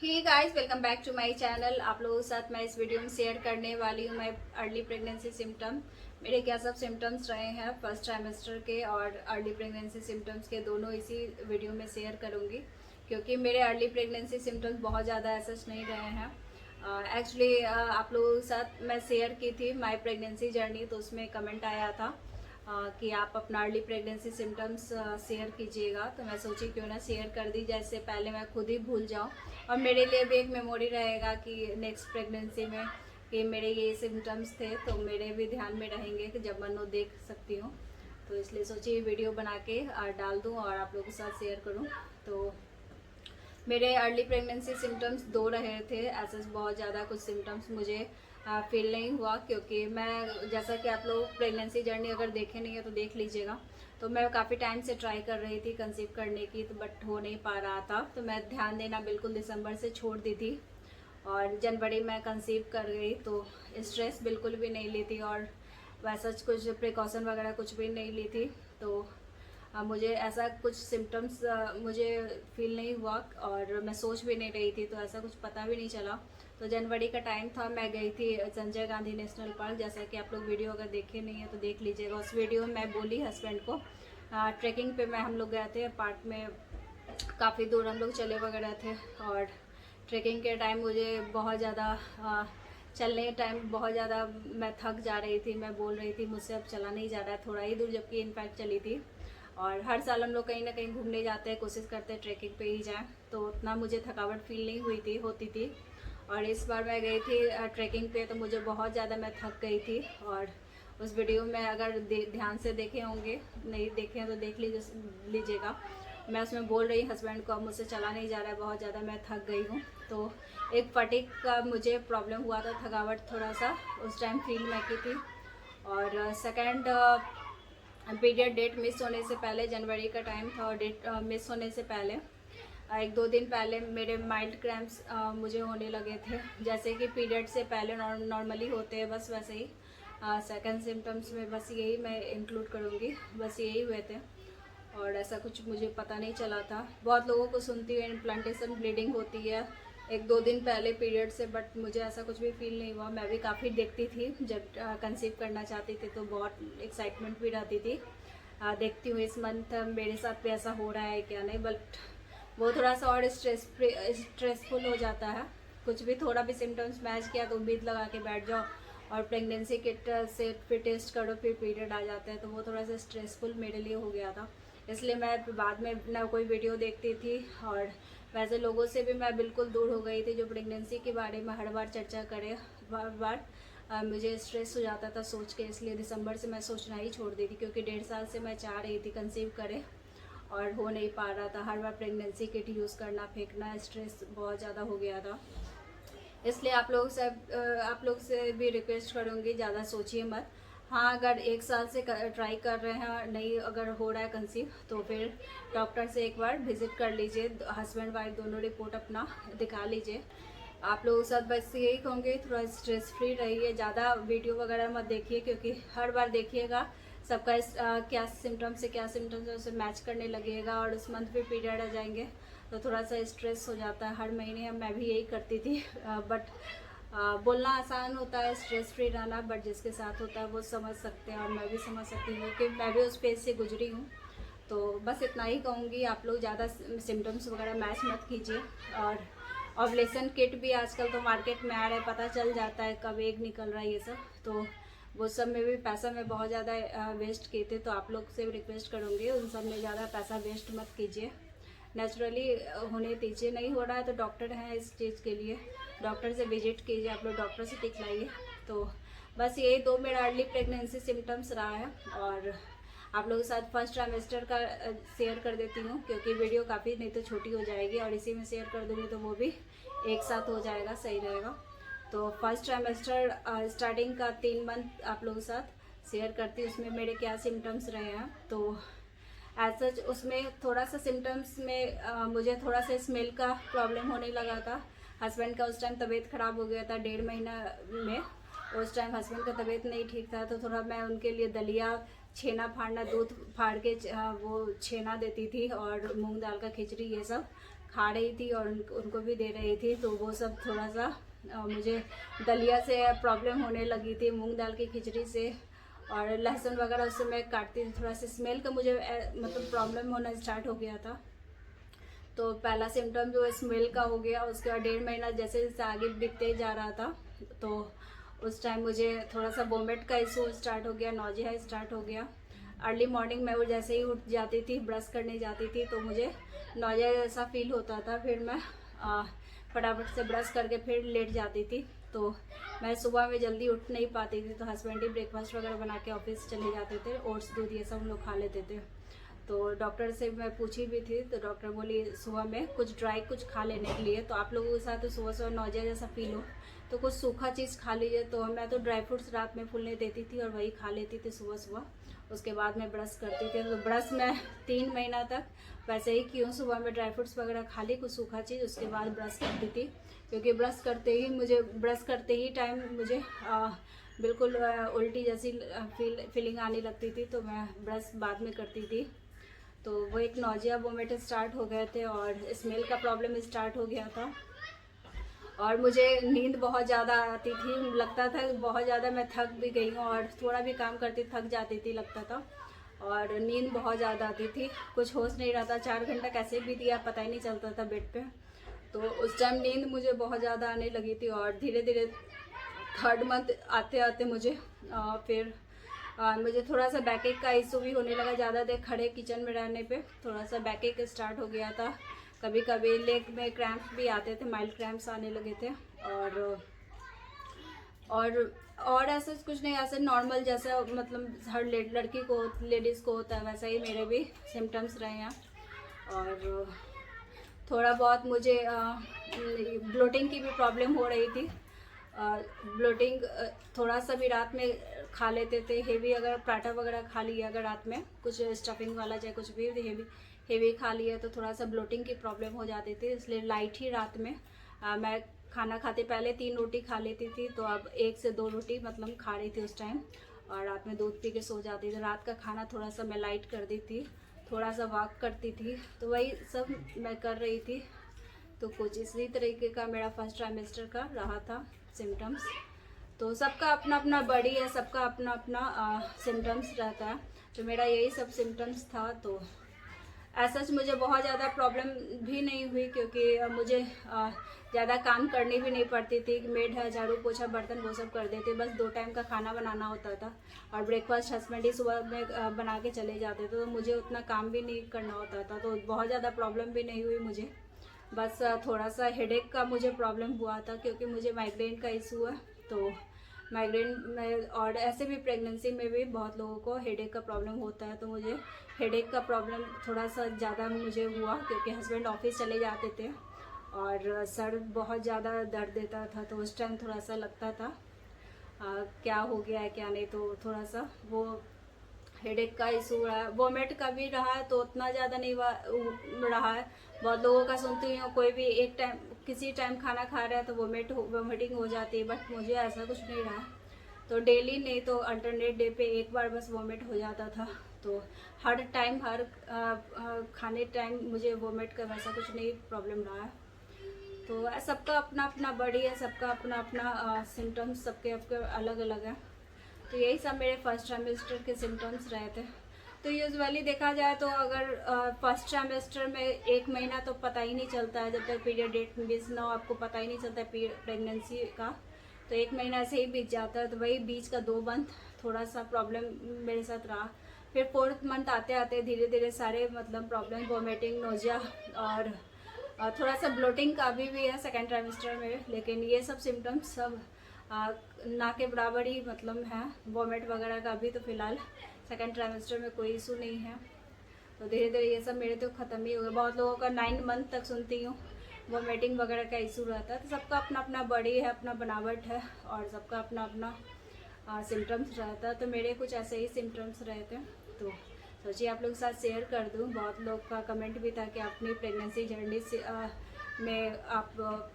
Hey guys, welcome back to my channel. आप लोगों के साथ मैं इस वीडियो में शेयर करने वाली हूँ मैं अर्ली प्रेगनेंसी सिम्टम। मेरे क्या सब सिम्टम्स रहे हैं फर्स्ट ट्राइमेस्टर के और अर्ली प्रेगनेंसी सिम्टम्स के, दोनों इसी वीडियो में शेयर करूँगी क्योंकि मेरे अर्ली प्रेगनेंसी सिम्टम्स बहुत ज़्यादा ऐसे नहीं रहे हैं। एक्चुअली आप लोगों के साथ मैं शेयर की थी माई प्रेगनेंसी जर्नी, तो उसमें कमेंट आया था कि आप अपना अर्ली प्रेगनेंसी सिम्टम्स शेयर कीजिएगा। तो मैं सोची क्यों ना शेयर कर दी, जैसे पहले मैं खुद ही भूल जाऊं और मेरे लिए भी एक मेमोरी रहेगा कि नेक्स्ट प्रेगनेंसी में कि मेरे ये सिम्टम्स थे, तो मेरे भी ध्यान में रहेंगे कि जब मैं देख सकती हूँ। तो इसलिए सोची वीडियो बना के डाल दूँ और आप लोगों के साथ शेयर करूँ। तो मेरे अर्ली प्रेगनेंसी सिम्टम्स दो रहे थे। ऐसे बहुत ज़्यादा कुछ सिम्टम्स मुझे फील नहीं हुआ क्योंकि मैं, जैसा कि आप लोग प्रेगनेंसी जर्नी अगर देखे नहीं है तो देख लीजिएगा। तो मैं काफ़ी टाइम से ट्राई कर रही थी कंसीव करने की, तो बट हो नहीं पा रहा था। तो मैं ध्यान देना बिल्कुल दिसंबर से छोड़ दी थी और जनवरी में कंसीव कर गई। तो स्ट्रेस बिल्कुल भी नहीं ली थी और वैसा कुछ प्रिकॉशन वगैरह कुछ भी नहीं ली थी। तो मुझे ऐसा कुछ सिम्टम्स मुझे फील नहीं हुआ और मैं सोच भी नहीं रही थी, तो ऐसा कुछ पता भी नहीं चला। तो जनवरी का टाइम था, मैं गई थी संजय गांधी नेशनल पार्क। जैसा कि आप लोग वीडियो अगर देखे नहीं है तो देख लीजिएगा। उस वीडियो में मैं बोली हस्बैंड को, ट्रैकिंग पे हम लोग गए थे पार्क में, काफ़ी दूर हम लोग चले वगैरह थे। और ट्रैकिंग के टाइम मुझे बहुत ज़्यादा चलने टाइम बहुत ज़्यादा मैं थक जा रही थी। मैं बोल रही थी मुझसे अब चला नहीं जा रहा है, थोड़ा ही दूर, जबकि इनफैक्ट चली थी। और हर साल हम लोग कहीं ना कहीं घूमने जाते हैं, कोशिश करते हैं ट्रैकिंग पे ही जाएं, तो उतना मुझे थकावट फील नहीं होती थी। और इस बार मैं गई थी ट्रैकिंग पे, तो मुझे बहुत ज़्यादा मैं थक गई थी। और उस वीडियो में अगर ध्यान से देखे होंगे, नहीं देखे हैं तो देख लीजिएगा। मैं उसमें बोल रही हस्बैंड को अब मुझसे चला नहीं जा रहा है, बहुत ज़्यादा मैं थक गई हूँ। तो एक फटीग का मुझे प्रॉब्लम हुआ था, थकावट थोड़ा सा उस टाइम फील मैं की थी। और सेकंड पीरियड डेट मिस होने से पहले, जनवरी का टाइम था और डेट मिस होने से पहले एक दो दिन पहले मेरे माइल्ड क्रैम्प्स मुझे होने लगे थे, जैसे कि पीरियड से पहले नॉर्मली होते हैं, बस वैसे ही। सेकंड सिम्टम्स में बस यही मैं इंक्लूड करूँगी, बस यही हुए थे और ऐसा कुछ मुझे पता नहीं चला था। बहुत लोगों को सुनती है इम्प्लांटेशन ब्लीडिंग होती है एक दो दिन पहले पीरियड से, बट मुझे ऐसा कुछ भी फील नहीं हुआ। मैं भी काफ़ी देखती थी जब कंसीव करना चाहती थी, तो बहुत एक्साइटमेंट भी रहती थी। देखती हूँ इस मंथ मेरे साथ भी ऐसा हो रहा है क्या नहीं, बट वो थोड़ा सा और स्ट्रेसफुल हो जाता है। कुछ भी थोड़ा भी सिम्टम्स मैच किया तो उम्मीद लगा के बैठ जाओ और प्रेगनेंसी किट से फिर टेस्ट करो, फिर पीरियड आ जाता है, तो वो थोड़ा सा स्ट्रेसफुल मेरे लिए हो गया था। इसलिए मैं बाद में ना कोई वीडियो देखती थी और वैसे लोगों से भी मैं बिल्कुल दूर हो गई थी जो प्रेगनेंसी के बारे में हर बार चर्चा करे। बार बार मुझे स्ट्रेस हो जाता था सोच के, इसलिए दिसंबर से मैं सोचना ही छोड़ दी थी क्योंकि 1.5 साल से मैं चाह रही थी कंसीव करे और हो नहीं पा रहा था। हर बार प्रेगनेंसी किट यूज़ करना, फेंकना, स्ट्रेस बहुत ज़्यादा हो गया था। इसलिए आप लोग से भी रिक्वेस्ट करूँगी, ज़्यादा सोचिए मत। हाँ, अगर 1 साल से ट्राई कर रहे हैं, नहीं अगर हो रहा है कंसीव, तो फिर डॉक्टर से एक बार विजिट कर लीजिए, हस्बैंड वाइफ दोनों रिपोर्ट अपना दिखा लीजिए। आप लोगों के साथ बस यही कहूँगी, थोड़ा स्ट्रेस फ्री रहिए, ज़्यादा वीडियो वगैरह मत देखिए क्योंकि हर बार देखिएगा सबका क्या सिम्टम्स है क्या सिम्टम्स है उसे मैच करने लगेगा और उस मंथ भी पीरियड आ जाएंगे, तो थोड़ा सा स्ट्रेस हो जाता है हर महीने। मैं भी यही करती थी बट बोलना आसान होता है स्ट्रेस फ्री रहना, बट जिसके साथ होता है वो समझ सकते हैं और मैं भी समझ सकती हूँ कि मैं भी उस फेज से गुजरी हूँ। तो बस इतना ही कहूँगी, आप लोग ज़्यादा सिम्टम्स वगैरह मैच मत कीजिए। और ओवुलेशन किट भी आजकल तो मार्केट में आ रहा है, पता चल जाता है कब एग निकल रहा है ये सब, तो वो सब में भी पैसा मैं बहुत ज़्यादा वेस्ट किए थे। तो आप लोग से रिक्वेस्ट करूँगी उन सब में ज़्यादा पैसा वेस्ट मत कीजिए, नेचुरली होने दीजिए। नहीं हो रहा है तो डॉक्टर हैं इस चीज़ के लिए, डॉक्टर से विजिट कीजिए, आप लोग डॉक्टर से दिखलाइए। तो बस यही दो मेरा अर्ली प्रेगनेंसी सिम्टम्स रहा है और आप लोगों के साथ फर्स्ट ट्राइमेस्टर का शेयर कर देती हूँ क्योंकि वीडियो काफ़ी नहीं तो छोटी हो जाएगी और इसी में शेयर कर दूँगी तो वो भी एक साथ हो जाएगा, सही रहेगा। तो फर्स्ट ट्राइमेस्टर स्टार्टिंग का 3 मंथ आप लोगों के साथ शेयर करती हूँ, उसमें मेरे क्या सिम्टम्स रहे हैं। तो एज सच उसमें थोड़ा सा सिम्टम्स में मुझे थोड़ा सा स्मेल का प्रॉब्लम होने लगा था। हस्बैंड का उस टाइम तबीयत ख़राब हो गया था 1.5 महीना में, उस टाइम हस्बैंड का तबीयत नहीं ठीक था, तो थोड़ा मैं उनके लिए दलिया, छेना फाड़ना, दूध फाड़ के वो छेना देती थी और मूंग दाल का खिचड़ी ये सब खा रही थी और उनको भी दे रही थी, तो वो सब थोड़ा सा मुझे दलिया से प्रॉब्लम होने लगी थी, मूंग दाल की खिचड़ी से, और लहसुन वगैरह उससे मैं काटती थी, थोड़ा सा स्मेल का मुझे मतलब प्रॉब्लम होना स्टार्ट हो गया था। तो पहला सिम्टम जो स्मेल का हो गया, उसके बाद 1.5 महीना जैसे जैसे आगे बीतते जा रहा था, तो उस टाइम मुझे थोड़ा सा वोमिट का इशू स्टार्ट हो गया, नौजिया स्टार्ट हो गया। अर्ली मॉर्निंग में वो जैसे ही उठ जाती थी, ब्रश करने जाती थी, तो मुझे नौजिया जैसा फील होता था। फिर मैं फटाफट से ब्रश करके फिर लेट जाती थी। तो मैं सुबह में जल्दी उठ नहीं पाती थी, तो हस्बैंड ही ब्रेकफास्ट वगैरह बना के ऑफिस चले जाते थे, ओट्स दूध ये सब हम लोग खा लेते थे। तो डॉक्टर से मैं पूछी भी थी, तो डॉक्टर बोली सुबह में कुछ ड्राई कुछ खा लेने के लिए। तो आप लोगों के साथ तो सुबह सुबह नौजिया जैसा फील हो तो कुछ सूखा चीज़ खा लीजिए। तो मैं तो ड्राई फ्रूट्स रात में फूलने देती थी और वही खा लेती थी सुबह सुबह। उसके बाद मैं ब्रश करती थी। तो ब्रश मैं 3 महीना तक वैसे ही क्यों, सुबह में ड्राई फ्रूट्स वगैरह खा ली, कुछ सूखा चीज़, उसके बाद ब्रश करती थी। क्योंकि ब्रश करते ही टाइम मुझे बिल्कुल उल्टी जैसी फीलिंग आने लगती थी, तो मैं ब्रश बाद में करती थी। तो वो एक नौजिया वोमिट स्टार्ट हो गए थे और स्मेल का प्रॉब्लम स्टार्ट हो गया था। और मुझे नींद बहुत ज़्यादा आती थी, लगता था बहुत ज़्यादा मैं थक भी गई हूँ, और थोड़ा भी काम करती थक जाती थी लगता था। और नींद बहुत ज़्यादा आती थी, कुछ होश नहीं रहता, 4 घंटा कैसे भी दिया पता ही नहीं चलता था बेड पे। तो उस टाइम नींद मुझे बहुत ज़्यादा आने लगी थी। और धीरे धीरे 3rd मंथ आते आते मुझे फिर मुझे थोड़ा सा बैकएक का इशू भी होने लगा। ज़्यादा देर खड़े किचन में रहने पे थोड़ा सा बैकएक स्टार्ट हो गया था। कभी कभी लेग में क्रैम्प भी आते थे, माइल्ड क्रैम्प्स आने लगे थे। और ऐसा कुछ नहीं, ऐसे नॉर्मल जैसा मतलब हर लड़की को लेडीज़ को होता है वैसा ही मेरे भी सिम्टम्स रहे हैं। और थोड़ा बहुत मुझे ब्लोटिंग की भी प्रॉब्लम हो रही थी। ब्लोटिंग थोड़ा सा भी रात में खा लेते थे, हेवी अगर पराठा वगैरह खा लिया, अगर रात में कुछ स्टफिंग वाला चाहे कुछ भी हेवी खा लिया, तो थोड़ा सा ब्लोटिंग की प्रॉब्लम हो जाती थी। इसलिए लाइट ही रात में मैं खाना खाते पहले 3 रोटी खा लेती थी, तो अब 1 से 2 रोटी मतलब खा रही थी उस टाइम। और रात में दूध पी के सो जाती थी। रात का खाना थोड़ा सा मैं लाइट कर दी थी, थोड़ा सा वॉक करती थी, तो वही सब मैं कर रही थी। तो कुछ इसी तरीके का मेरा फर्स्ट ट्राइमेस्टर का रहा था सिम्टम्स। तो सबका अपना अपना बॉडी है, सबका अपना अपना सिम्टम्स रहता है। तो मेरा यही सब सिम्टम्स था। तो ऐसा मुझे बहुत ज़्यादा प्रॉब्लम भी नहीं हुई, क्योंकि मुझे ज़्यादा काम करनी भी नहीं पड़ती थी। मेड है, झाड़ू पोछा बर्तन वो सब कर देते, बस 2 टाइम का खाना बनाना होता था। और ब्रेकफास्ट हस्बैंड ही सुबह में बना के चले जाते थे, तो मुझे उतना काम भी नहीं करना होता था। तो बहुत ज़्यादा प्रॉब्लम भी नहीं हुई मुझे। बस थोड़ा सा हेडेक का मुझे प्रॉब्लम हुआ था, क्योंकि मुझे माइग्रेन का इशू है। तो माइग्रेन में, और ऐसे भी प्रेगनेंसी में भी बहुत लोगों को हेडेक का प्रॉब्लम होता है। तो मुझे हेडेक का प्रॉब्लम थोड़ा सा ज़्यादा मुझे हुआ, क्योंकि हस्बैंड ऑफिस चले जाते थे और सर बहुत ज़्यादा दर्द देता था। तो उस टाइम थोड़ा सा लगता था क्या हो गया है क्या नहीं। तो थोड़ा सा वो हेडेक का इशू रहा है। वोमिट का भी रहा है, तो उतना ज़्यादा नहीं रहा है। बहुत लोगों का सुनती हूँ, कोई भी एक टाइम किसी टाइम खाना खा रहा है तो वोमिटिंग हो जाती है, बट मुझे ऐसा कुछ नहीं रहा। तो डेली नहीं तो अल्टरनेट डे पे एक बार बस वोमिट हो जाता था। तो हर टाइम हर खाने टाइम मुझे वोमिट का वैसा कुछ नहीं प्रॉब्लम रहा है। तो सबका अपना अपना बॉडी है, सबका अपना अपना सिम्टम्स सबके अलग अलग है। तो यही सब मेरे फर्स्ट ट्राइमेस्टर के सिम्टम्स रहे थे। तो यूजुअली देखा जाए तो अगर फर्स्ट ट्राइमेस्टर में 1 महीना तो पता ही नहीं चलता है, जब तक पीरियड डेट मिस ना हो आपको पता ही नहीं चलता है प्रेगनेंसी का। तो 1 महीना ऐसे ही बीत जाता है। तो वही बीच का 2 मंथ थोड़ा सा प्रॉब्लम मेरे साथ रहा। फिर 4th मंथ आते आते धीरे धीरे सारे मतलब प्रॉब्लम, वोमिटिंग, नोजिया और थोड़ा सा ब्लोटिंग का भी है 2nd ट्राइमेस्टर में। लेकिन ये सब सिम्टम्स सब ना के बराबर ही मतलब है। वोमिट वगैरह का भी तो फिलहाल 2nd ट्राइमेस्टर में कोई इशू नहीं है। तो धीरे धीरे ये सब मेरे तो ख़त्म ही हो गया। बहुत लोगों का 9 मंथ तक सुनती हूँ वोमिटिंग वगैरह का इशू रहता है। तो सबका अपना अपना बॉडी है, अपना बनावट है, और सबका अपना अपना सिम्टम्स रहता है। तो मेरे कुछ ऐसे ही सिम्टम्स रहे थे, तो सोचिए आप लोग के साथ शेयर कर दूँ। बहुत लोग का कमेंट भी था कि अपनी प्रेगनेंसी जर्नी से में आप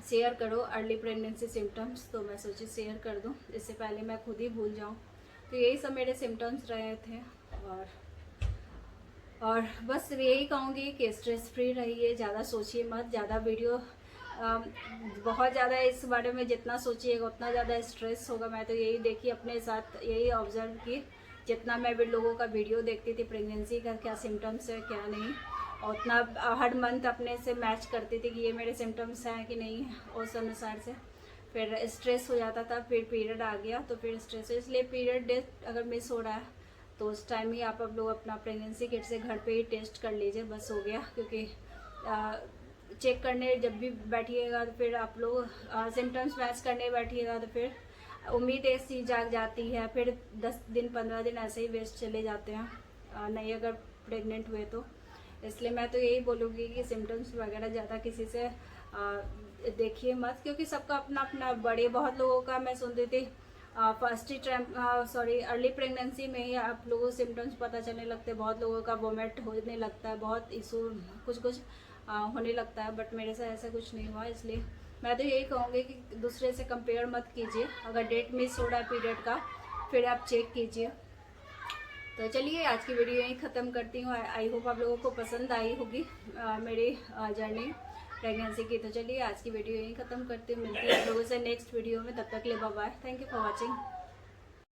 शेयर करो अर्ली प्रेगनेंसी सिम्टम्स। तो मैं सोची शेयर कर दूं, इससे पहले मैं खुद ही भूल जाऊं। तो यही सब मेरे सिम्टम्स रहे थे। और बस यही कहूँगी कि स्ट्रेस फ्री रहिए, ज़्यादा सोचिए मत, ज़्यादा वीडियो बहुत ज़्यादा इस बारे में जितना सोचिएगा उतना ज़्यादा स्ट्रेस होगा। मैं तो यही देखी अपने साथ, यही ऑब्जर्व की, जितना मैं भी लोगों का वीडियो देखती थी प्रेगनेंसी का, क्या सिम्टम्स है क्या नहीं, और उतना हर मंथ अपने से मैच करती थी कि ये मेरे सिम्टम्स हैं कि नहीं, उस अनुसार से फिर स्ट्रेस हो जाता था। फिर पीरियड आ गया तो फिर स्ट्रेस, इसलिए पीरियड डेट अगर मिस हो रहा है तो उस टाइम ही आप लोग अपना प्रेगनेंसी किट से घर पे ही टेस्ट कर लीजिए, बस हो गया। क्योंकि चेक करने जब भी बैठिएगा तो फिर आप लोग सिम्टम्स मैच करने बैठिएगा तो फिर उम्मीद ऐसी जाग जाती है, फिर 10 दिन 15 दिन ऐसे ही वेस्ट चले जाते हैं नहीं अगर प्रेग्नेंट हुए तो। इसलिए मैं तो यही बोलूँगी कि सिम्टम्स वगैरह ज़्यादा किसी से देखिए मत, क्योंकि सबका अपना अपना, बड़े बहुत लोगों का मैं सुनती थी फर्स्ट ही अर्ली प्रेगनेंसी में ही आप लोगों को सिम्टम्स पता चलने लगते हैं, बहुत लोगों का वोमिट होने लगता है, बहुत इशू कुछ होने लगता है, बट मेरे साथ ऐसा कुछ नहीं हुआ। इसलिए मैं तो यही कहूँगी कि दूसरे से कंपेयर मत कीजिए, अगर डेट मिस हो रहा है पीरियड का फिर आप चेक कीजिए। तो चलिए आज की वीडियो यहीं ख़त्म करती हूँ। आई होप आप लोगों को पसंद आई होगी मेरी जर्नी प्रेगनेंसी की। तो चलिए आज की वीडियो यहीं ख़त्म करती हूँ, मिलती हूँ आप लोगों से नेक्स्ट वीडियो में, तब तक के लिए bye bye, thank you for watching.